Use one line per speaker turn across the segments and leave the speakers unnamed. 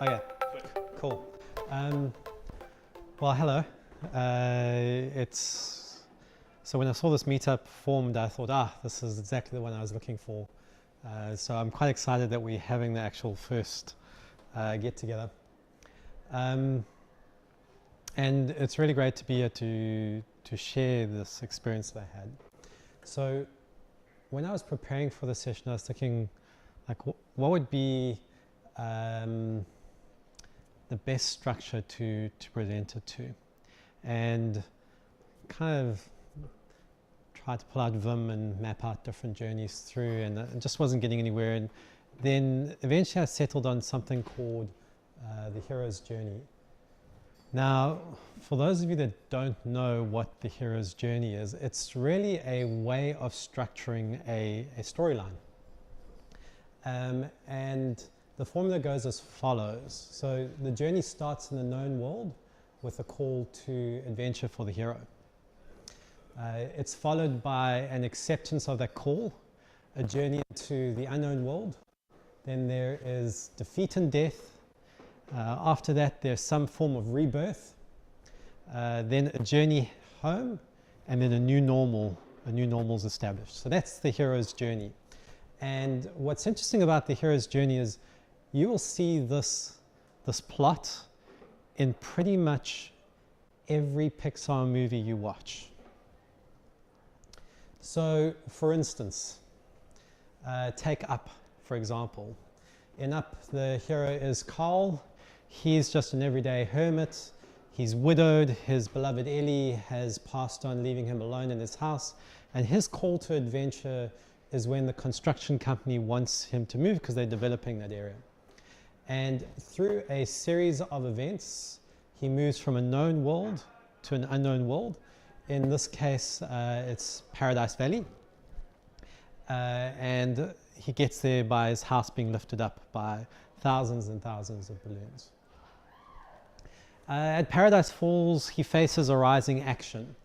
Okay, cool. Well, hello. So when I saw this meetup formed, I thought, this is exactly the one I was looking for. So I'm quite excited that we're having the actual first get together. And it's really great to be here to share this experience that I had. So when I was preparing for the session, I was thinking, like, what would be the best structure to present it to, and kind of tried to pull out Vim and map out different journeys through, and it just wasn't getting anywhere. And then eventually I settled on something called the hero's journey. Now, for those of you that don't know what the hero's journey is, it's really a way of structuring a storyline. And the formula goes as follows. So the journey starts in the known world with a call to adventure for the hero. It's followed by an acceptance of that call, a journey into the unknown world. Then there is defeat and death. After that, there's some form of rebirth. Then a journey home, and then a new normal is established. So that's the hero's journey. And what's interesting about the hero's journey is you will see this plot in pretty much every Pixar movie you watch. So, for instance, take Up, for example. In Up, the hero is Carl. He's just an everyday hermit. He's widowed. His beloved Ellie has passed on, leaving him alone in his house. And his call to adventure is when the construction company wants him to move because they're developing that area. And through a series of events, he moves from a known world to an unknown world. In this case, it's Paradise Valley. And he gets there by his house being lifted up by thousands and thousands of balloons. At Paradise Falls, he faces a rising action,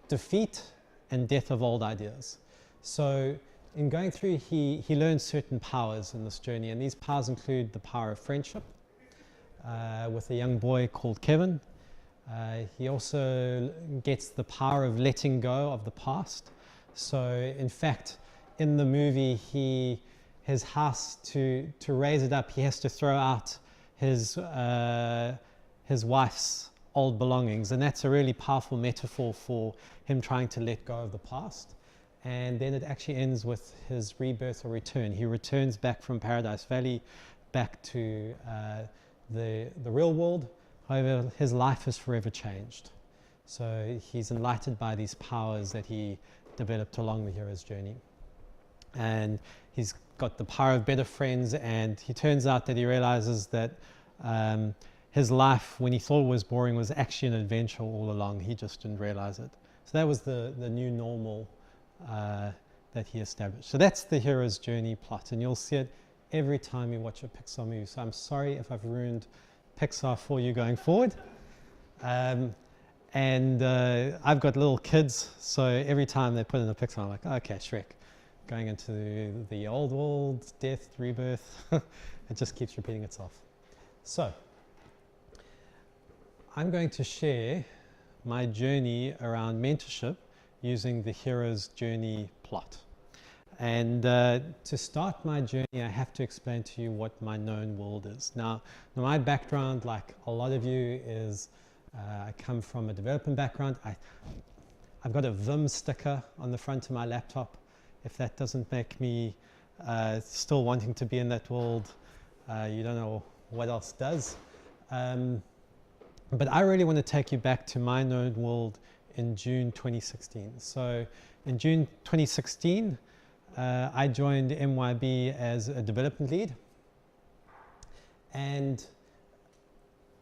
defeat and death of old ideas. So in going through, he learns certain powers in this journey, and these powers include the power of friendship with a young boy called Kevin. He also gets the power of letting go of the past. So in fact, in the movie, his house, to raise it up, he has to throw out his wife's old belongings, and that's a really powerful metaphor for him trying to let go of the past. And then it actually ends with his rebirth or return. He returns back from Paradise Valley back to the real world. However, his life is forever changed. So he's enlightened by these powers that he developed along the hero's journey. And he's got the power of better friends, and he turns out that he realizes that his life, when he thought it was boring, was actually an adventure all along. He just didn't realize it. So that was the new normal that he established. So that's the hero's journey plot, and you'll see it every time you watch a Pixar movie. So I'm sorry if I've ruined Pixar for you going forward. I've got little kids, so every time they put in a Pixar, I'm like, okay, Shrek, going into the old world, death, rebirth. It just keeps repeating itself. So I'm going to share my journey around mentorship using the hero's journey plot. And to start my journey, I have to explain to you what my known world is. Now my background, like a lot of you, is I come from a development background. I've got a Vim sticker on the front of my laptop. If that doesn't make me still wanting to be in that world, you don't know what else does. But I really want to take you back to my known world in June 2016. So in June 2016, I joined MYOB as a development lead. And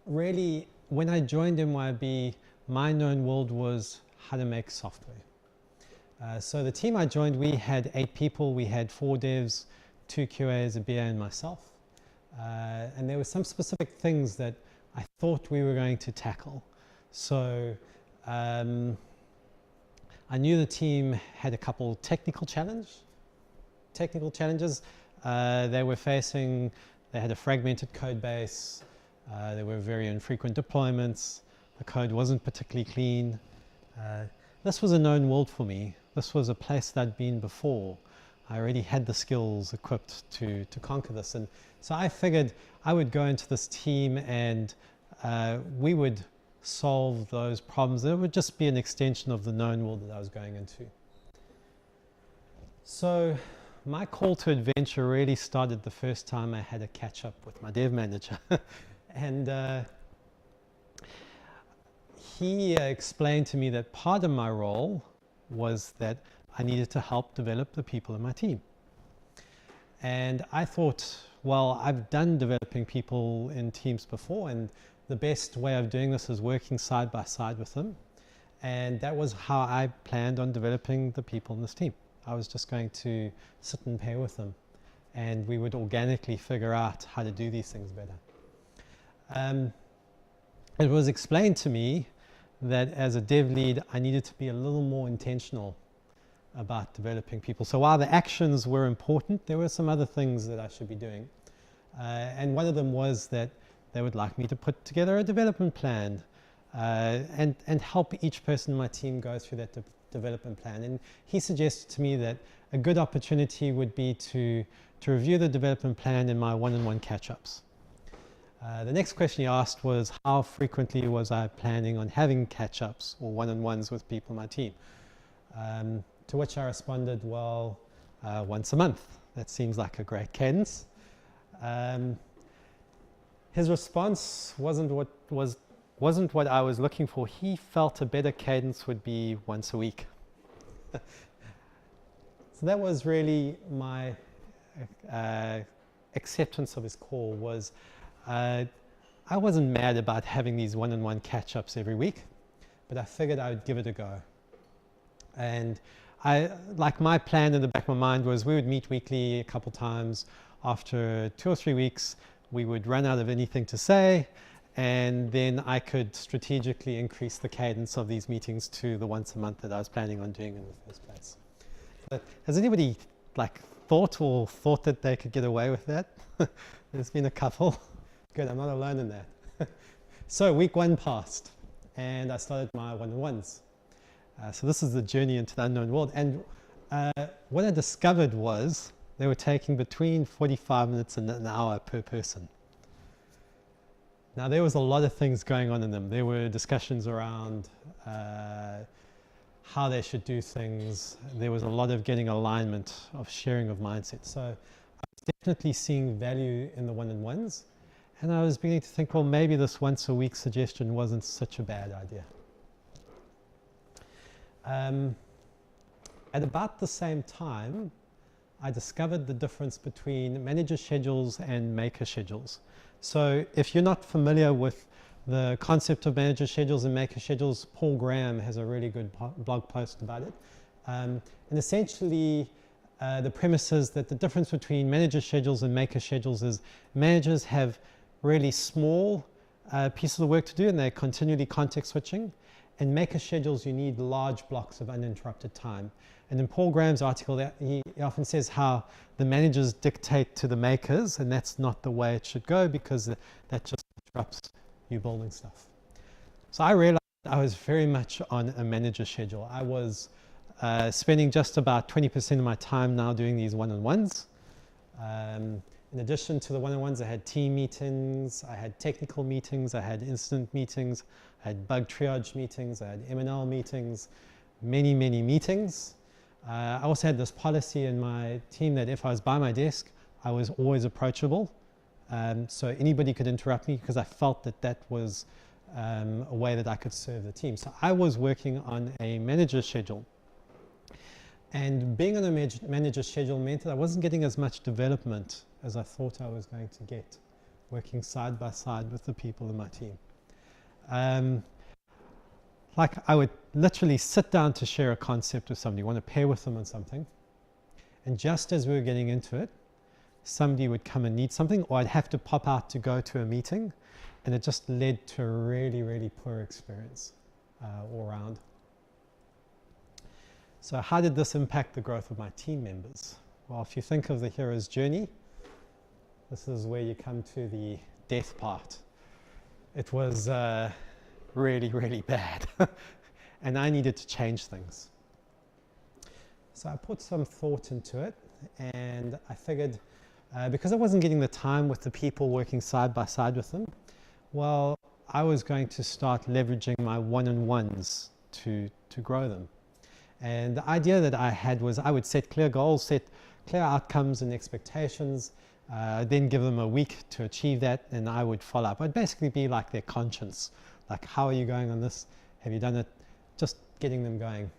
really, when I joined MYOB, my known world was how to make software. So the team I joined, we had 8 people. We had 4 devs, 2 QAs, a BA, and myself. And there were some specific things that I thought we were going to tackle. So I knew the team had a couple technical challenges. They were facing They had a fragmented code base. There were very infrequent deployments. The code wasn't particularly clean. This was a known world for me. This was a place that I'd been before. I already had the skills equipped to conquer this. And so I figured I would go into this team and we would solve those problems. It would just be an extension of the known world that I was going into. So my call to adventure really started the first time I had a catch up with my dev manager. And he explained to me that part of my role was that I needed to help develop the people in my team. And I thought, well, I've done developing people in teams before, and the best way of doing this is working side by side with them. And that was how I planned on developing the people in this team. I was just going to sit and pair with them, and we would organically figure out how to do these things better. It was explained to me that as a dev lead, I needed to be a little more intentional about developing people. So while the actions were important, there were some other things that I should be doing. And one of them was that they would like me to put together a development plan and help each person in my team go through that development plan. And he suggested to me that a good opportunity would be to review the development plan in my one-on-one catch-ups. The next question he asked was, how frequently was I planning on having catch-ups or one-on-ones with people in my team? To which I responded, well, once a month. That seems like a great cadence. His response wasn't what I was looking for. He felt a better cadence would be once a week. So that was really my acceptance of his call. Was I wasn't mad about having these one-on-one catch-ups every week, but I figured I would give it a go. And my plan in the back of my mind was we would meet weekly a couple times. After 2 or 3 weeks, we would run out of anything to say, and then I could strategically increase the cadence of these meetings to the once a month that I was planning on doing in the first place. But has anybody thought that they could get away with that? There's been a couple. Good, I'm not alone in that. So week 1 passed, and I started my one-on-ones. So this is the journey into the unknown world. And what I discovered was they were taking between 45 minutes and an hour per person. Now, there was a lot of things going on in them. There were discussions around how they should do things. There was a lot of getting alignment, of sharing of mindset. So I was definitely seeing value in the one-on-ones. And I was beginning to think, well, maybe this once a week suggestion wasn't such a bad idea. At about the same time, I discovered the difference between manager schedules and maker schedules. So if you're not familiar with the concept of manager schedules and maker schedules, Paul Graham has a really good blog post about it. And essentially, the premise is that the difference between manager schedules and maker schedules is managers have really small pieces of work to do, and they're continually context switching. In maker schedules, you need large blocks of uninterrupted time. And in Paul Graham's article, he often says how the managers dictate to the makers, and that's not the way it should go, because that just disrupts you building stuff. So I realized I was very much on a manager schedule. I was spending just about 20% of my time now doing these one-on-ones. In addition to the one-on-ones, I had team meetings, I had technical meetings, I had incident meetings, I had bug triage meetings, I had M&L meetings, many, many meetings. I also had this policy in my team that if I was by my desk, I was always approachable. So anybody could interrupt me, because I felt that that was a way that I could serve the team. So I was working on a manager schedule. And being on a manager schedule meant that I wasn't getting as much development as I thought I was going to get, working side by side with the people in my team. Like I would literally sit down to share a concept with somebody, want to pair with them on something. And just as we were getting into it, somebody would come and need something, or I'd have to pop out to go to a meeting. And it just led to a really, really poor experience all around. So how did this impact the growth of my team members? Well, if you think of the hero's journey, This is where you come to the death part. It was really, really bad. And I needed to change things. So I put some thought into it, and I figured because I wasn't getting the time with the people working side by side with them, well, I was going to start leveraging my one-on-ones to grow them. And the idea that I had was I would set clear goals, set clear outcomes and expectations, then give them a week to achieve that, and I would follow up. I'd basically be like their conscience. Like, how are you going on this? Have you done it? Just getting them going.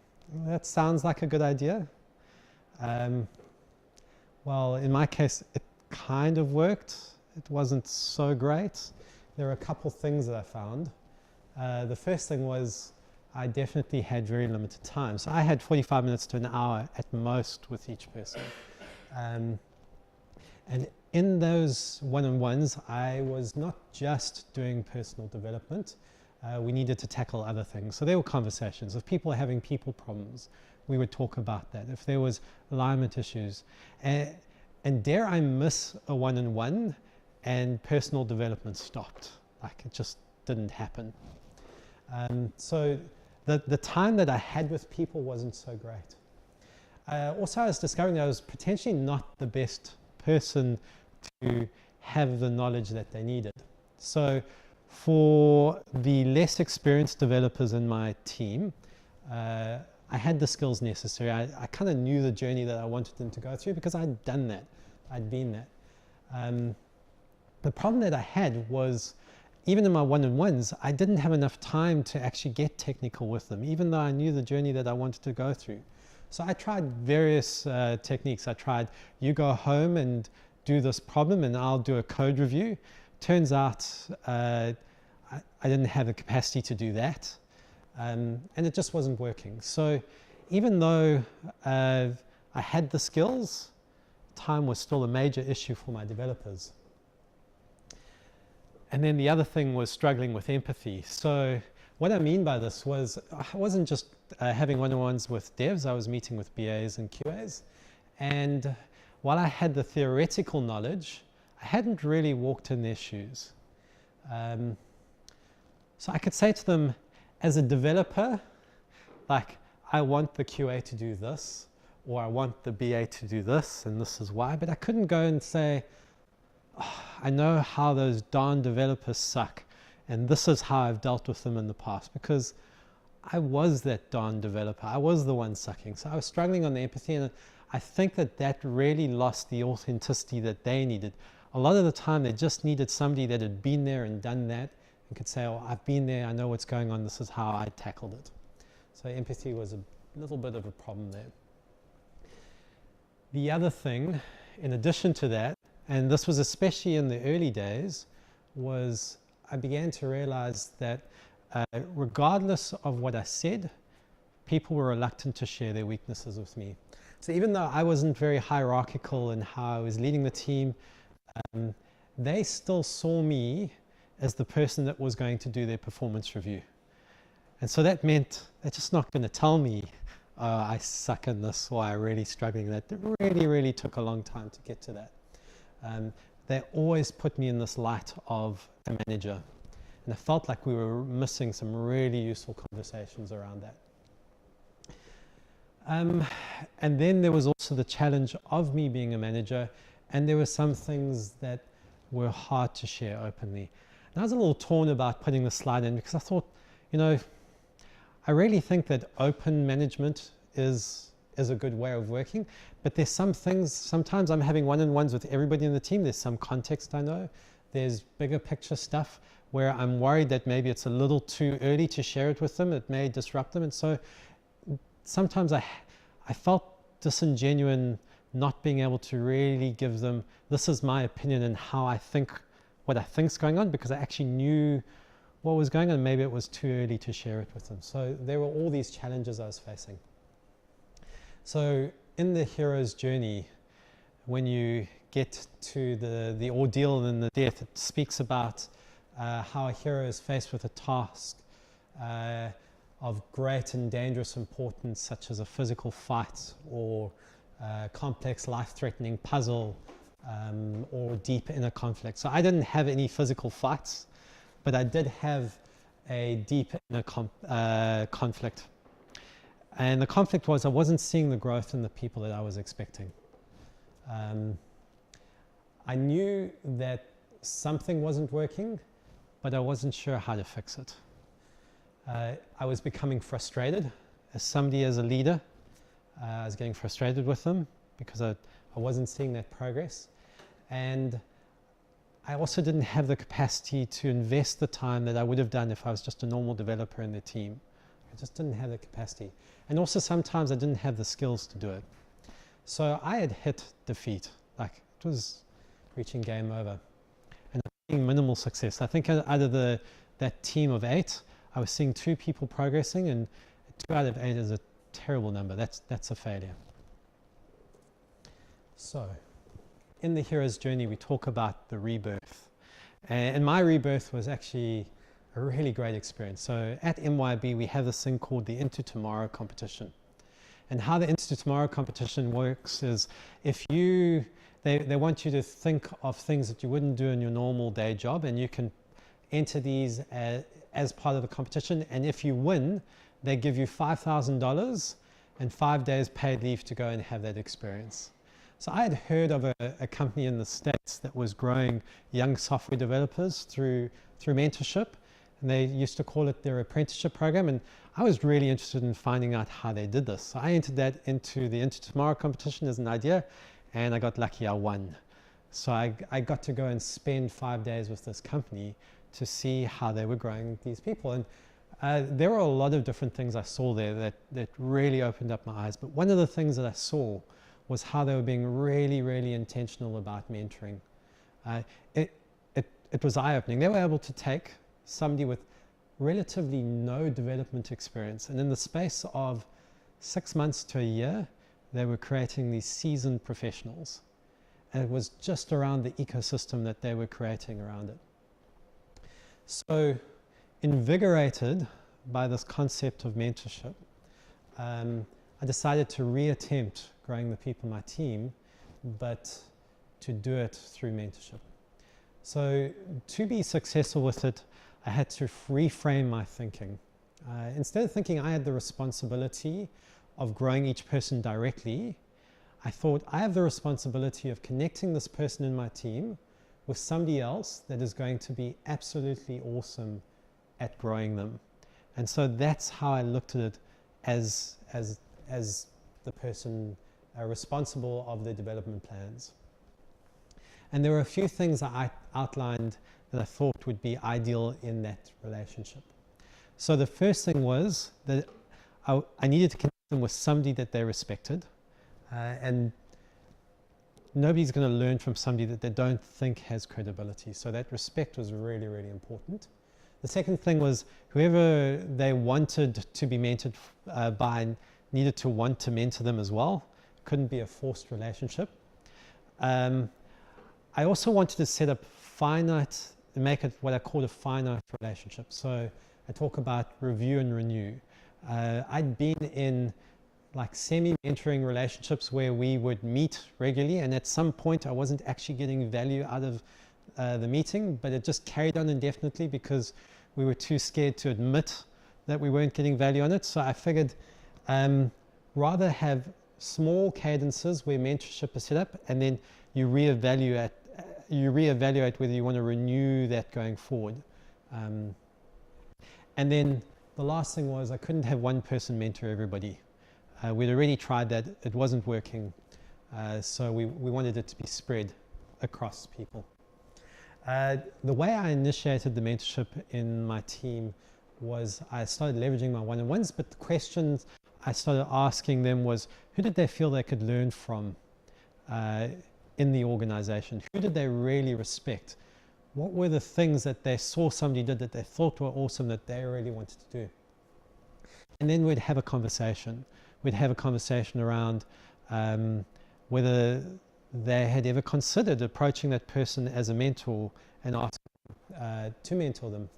That sounds like a good idea. Well, in my case, it kind of worked. It wasn't so great. There were a couple things that I found. The first thing was I definitely had very limited time. So I had 45 minutes to an hour at most with each person. And in those one-on-ones, I was not just doing personal development. We needed to tackle other things. So there were conversations. If people were having people problems, we would talk about that. If there was alignment issues. And dare I miss a one-on-one and personal development stopped. Like, it just didn't happen. So the time that I had with people wasn't so great. Also, I was discovering that I was potentially not the best person to have the knowledge that they needed. So for the less experienced developers in my team, I had the skills necessary. I kind of knew the journey that I wanted them to go through because I'd done that. I'd been that. The problem that I had was, even in my one-on-ones, I didn't have enough time to actually get technical with them, even though I knew the journey that I wanted to go through. So I tried various techniques. I tried, you go home and do this problem and I'll do a code review. Turns out I didn't have the capacity to do that. And it just wasn't working. So even though I had the skills, time was still a major issue for my developers. And then the other thing was struggling with empathy. So what I mean by this was I wasn't just having one-on-ones with devs, I was meeting with BAs and QAs. And while I had the theoretical knowledge, I hadn't really walked in their shoes. So I could say to them, as a developer, like, I want the QA to do this, or I want the BA to do this, and this is why. But I couldn't go and say, oh, I know how those darn developers suck, and this is how I've dealt with them in the past, because I was that darn developer. I was the one sucking. So I was struggling on the empathy, and I think that really lost the authenticity that they needed. A lot of the time, they just needed somebody that had been there and done that and could say, oh, I've been there, I know what's going on, this is how I tackled it. So empathy was a little bit of a problem there. The other thing, in addition to that, and this was especially in the early days, was I began to realize that regardless of what I said, people were reluctant to share their weaknesses with me. So even though I wasn't very hierarchical in how I was leading the team, they still saw me as the person that was going to do their performance review. And so that meant they're just not going to tell me, I suck in this, or I'm really struggling. That really took a long time to get to that. They always put me in this light of a manager. And I felt like we were missing some really useful conversations around that. And then there was also the challenge of me being a manager, and there were some things that were hard to share openly. And I was a little torn about putting the slide in because I thought, you know, I really think that open management is a good way of working, but there's some things, sometimes I'm having one-on-ones with everybody in the team, there's some context I know, there's bigger picture stuff where I'm worried that maybe it's a little too early to share it with them, it may disrupt them, and so sometimes I felt disingenuous not being able to really give them, this is my opinion and how I think, what I think's going on, because I actually knew what was going on. Maybe it was too early to share it with them. So there were all these challenges I was facing. So in the hero's journey, when you get to the ordeal and the death, it speaks about how a hero is faced with a task of great and dangerous importance, such as a physical fight or complex life-threatening puzzle or deep inner conflict. So I didn't have any physical fights, but I did have a deep inner conflict. And the conflict was I wasn't seeing the growth in the people that I was expecting. I knew that something wasn't working, but I wasn't sure how to fix it. I was becoming frustrated as a leader. I was getting frustrated with them because I wasn't seeing that progress. And I also didn't have the capacity to invest the time that I would have done if I was just a normal developer in the team. I just didn't have the capacity. And also sometimes I didn't have the skills to do it. So I had hit defeat. Like, it was reaching game over. And I was seeing minimal success. I think out of that team of 8, I was seeing 2 people progressing, and 2 out of 8 is a terrible number. That's a failure. So, in the hero's journey, we talk about the rebirth. And my rebirth was actually a really great experience. So at MYOB, we have this thing called the Into Tomorrow competition. And how the Into Tomorrow competition works is they want you to think of things that you wouldn't do in your normal day job, and you can enter these as part of the competition. And if you win, they give you $5,000 and 5 days paid leave to go and have that experience. So I had heard of a company in the States that was growing young software developers through mentorship, and they used to call it their apprenticeship program, and I was really interested in finding out how they did this. So I entered that into the Into Tomorrow competition as an idea, and I got lucky, I won. So I got to go and spend 5 days with this company to see how they were growing these people. And there were a lot of different things I saw there that really opened up my eyes. But one of the things that I saw was how they were being really, really intentional about mentoring. It was eye-opening. They were able to take somebody with relatively no development experience, and in the space of 6 months to a year, they were creating these seasoned professionals. And it was just around the ecosystem that they were creating around it. So, invigorated by this concept of mentorship, I decided to reattempt growing the people in my team, but to do it through mentorship. So to be successful with it, I had to reframe my thinking. Instead of thinking I had the responsibility of growing each person directly, I thought I have the responsibility of connecting this person in my team with somebody else that is going to be absolutely awesome at growing them. And so that's how I looked at it as the person responsible of the development plans. And there were a few things that I outlined that I thought would be ideal in that relationship. So the first thing was that I needed to connect them with somebody that they respected, and nobody's going to learn from somebody that they don't think has credibility. So that respect was really, really important. The second thing was whoever they wanted to be mentored by needed to want to mentor them as well. Couldn't be a forced relationship. I also wanted to set up make it what I call a finite relationship. So I talk about review and renew. I'd been in like semi-mentoring relationships where we would meet regularly, and at some point I wasn't actually getting value out of the meeting, but it just carried on indefinitely because we were too scared to admit that we weren't getting value on it. So I figured rather have small cadences where mentorship is set up, and then you reevaluate whether you want to renew that going forward. And then the last thing was I couldn't have one person mentor everybody. We'd already tried that, it wasn't working, so we wanted it to be spread across people. The way I initiated the mentorship in my team was I started leveraging my one-on-ones, but the questions I started asking them was, who did they feel they could learn from in the organization? Who did they really respect? What were the things that they saw somebody did that they thought were awesome that they really wanted to do? And then we'd have a conversation. We'd have a conversation around whether they had ever considered approaching that person as a mentor and asking to mentor them.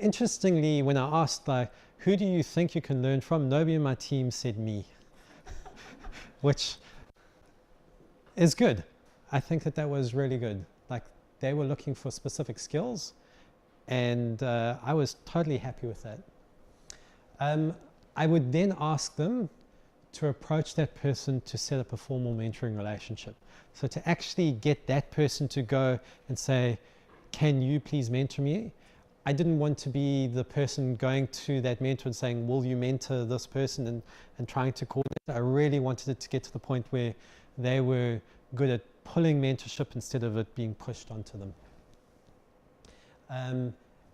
Interestingly, when I asked, like, who do you think you can learn from? Nobody in my team said me, which is good. I think that was really good. Like, they were looking for specific skills, and I was totally happy with that. I would then ask them to approach that person to set up a formal mentoring relationship. So to actually get that person to go and say, can you please mentor me? I didn't want to be the person going to that mentor and saying, will you mentor this person, and trying to coordinate. I really wanted it to get to the point where they were good at pulling mentorship instead of it being pushed onto them.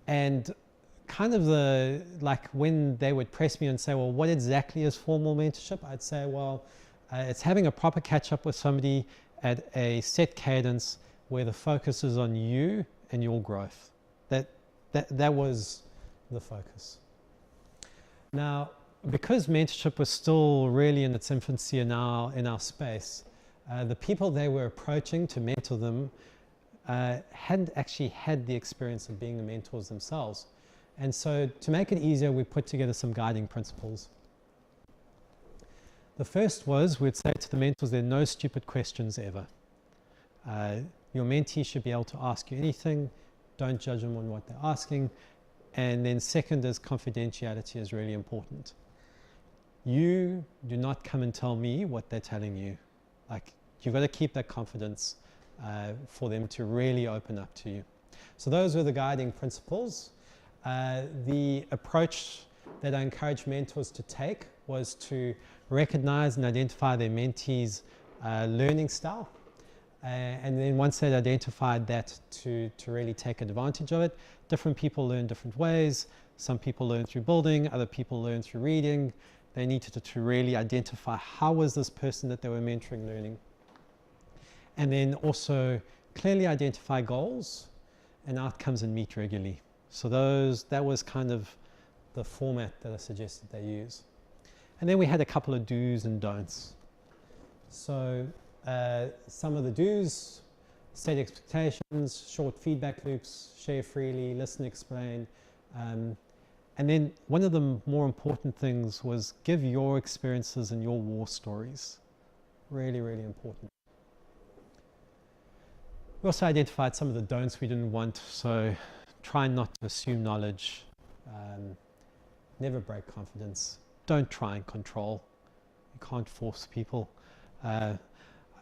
And kind of like when they would press me and say, well, what exactly is formal mentorship? I'd say, well, it's having a proper catch up with somebody at a set cadence where the focus is on you and your growth. That was the focus. Now, because mentorship was still really in its infancy in our space, the people they were approaching to mentor them hadn't actually had the experience of being the mentors themselves. And so to make it easier, we put together some guiding principles. The first was, we'd say to the mentors, there are no stupid questions ever. Your mentee should be able to ask you anything. Don't judge them on what they're asking. And then second is confidentiality is really important. You do not come and tell me what they're telling you. Like, you've got to keep that confidence for them to really open up to you. So those were the guiding principles. The approach that I encourage mentors to take was to recognize and identify their mentees' learning style. And then once they'd identified that, to really take advantage of it. Different people learn different ways. Some people learn through building, other people learn through reading. They needed to really identify how was this person that they were mentoring learning. And then also clearly identify goals and outcomes and meet regularly. So that was kind of the format that I suggested they use. And then we had a couple of do's and don'ts. So some of the do's: set expectations, short feedback loops, share freely, listen, explain. And then one of the more important things was give your experiences and your war stories. Really, really important. We also identified some of the don'ts we didn't want. So try not to assume knowledge. Never break confidence. Don't try and control. You can't force people.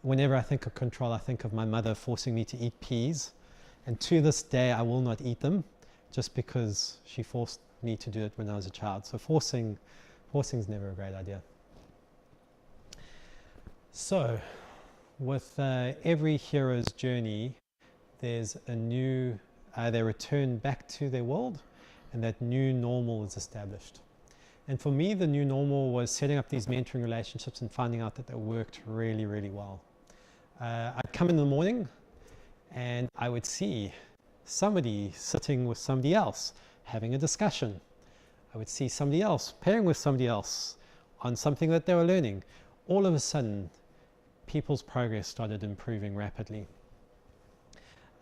Whenever I think of control, I think of my mother forcing me to eat peas. And to this day, I will not eat them just because she forced me to do it when I was a child. So forcing is never a great idea. So with every hero's journey, there's a new, they return back to their world, and that new normal is established. And for me, the new normal was setting up these mentoring relationships and finding out that they worked really, really well. I'd come in the morning and I would see somebody sitting with somebody else having a discussion. I would see somebody else pairing with somebody else on something that they were learning. All of a sudden, people's progress started improving rapidly.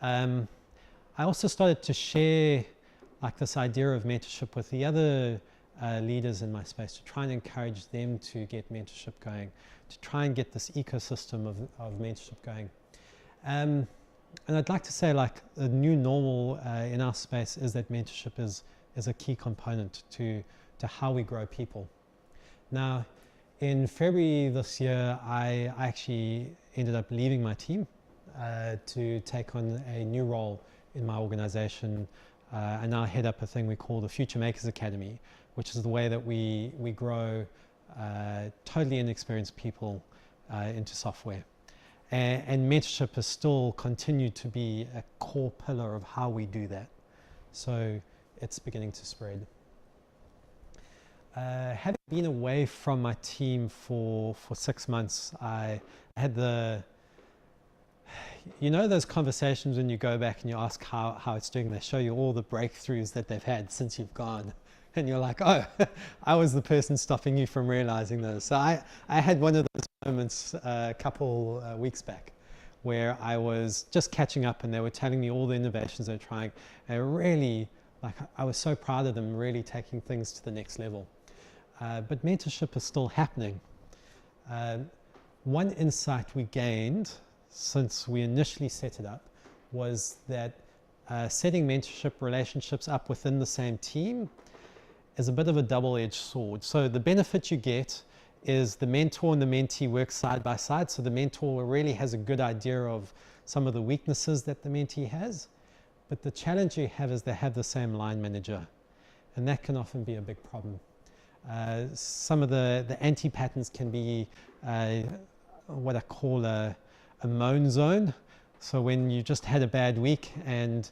I also started to share like this idea of mentorship with the other leaders in my space, to try and encourage them to get mentorship going, to try and get this ecosystem of mentorship going. And I'd like to say, like, the new normal in our space is that mentorship is a key component to how we grow people. Now, in February this year, I actually ended up leaving my team to take on a new role in my organization. I now head up a thing we call the Future Makers Academy, which is the way that we grow totally inexperienced people into software. And mentorship has still continued to be a core pillar of how we do that. So it's beginning to spread. Having been away from my team for 6 months, I had those conversations when you go back and you ask how it's doing. They show you all the breakthroughs that they've had since you've gone. And you're like, oh, I was the person stopping you from realizing those. So I had one of those moments a couple weeks back where I was just catching up and they were telling me all the innovations they're trying. And really, like, I was so proud of them really taking things to the next level. But mentorship is still happening. One insight we gained since we initially set it up was that setting mentorship relationships up within the same team is a bit of a double-edged sword. So the benefit you get is the mentor and the mentee work side by side. So the mentor really has a good idea of some of the weaknesses that the mentee has. But the challenge you have is they have the same line manager. And that can often be a big problem. Some of the anti-patterns can be what I call a moan zone. So when you just had a bad week and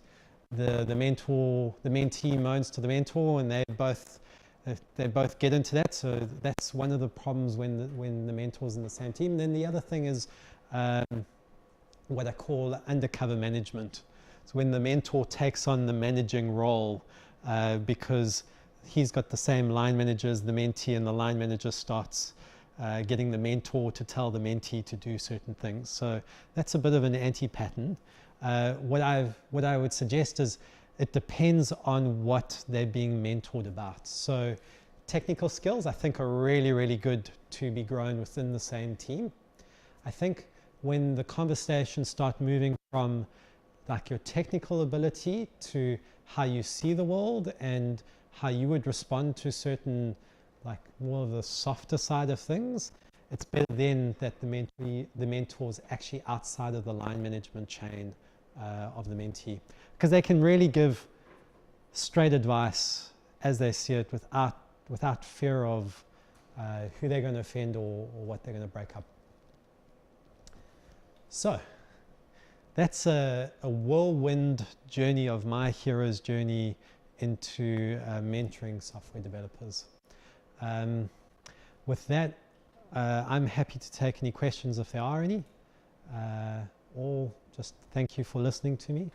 the mentee moans to the mentor, and they both get into that. So that's one of the problems when the mentor's in the same team. And then the other thing is what I call undercover management. So when the mentor takes on the managing role because he's got the same line manager as the mentee, and the line manager starts getting the mentor to tell the mentee to do certain things. So that's a bit of an anti-pattern. What I would suggest is it depends on what they're being mentored about. So technical skills, I think, are really, really good to be grown within the same team. I think when the conversations start moving from like your technical ability to how you see the world and how you would respond to certain, like more of the softer side of things, it's better then that the mentor's actually outside of the line management chain of the mentee, because they can really give straight advice as they see it without fear of who they're going to offend or what they're going to break up. So that's a whirlwind journey of my hero's journey into mentoring software developers. With that, I'm happy to take any questions if there are any, or just thank you for listening to me.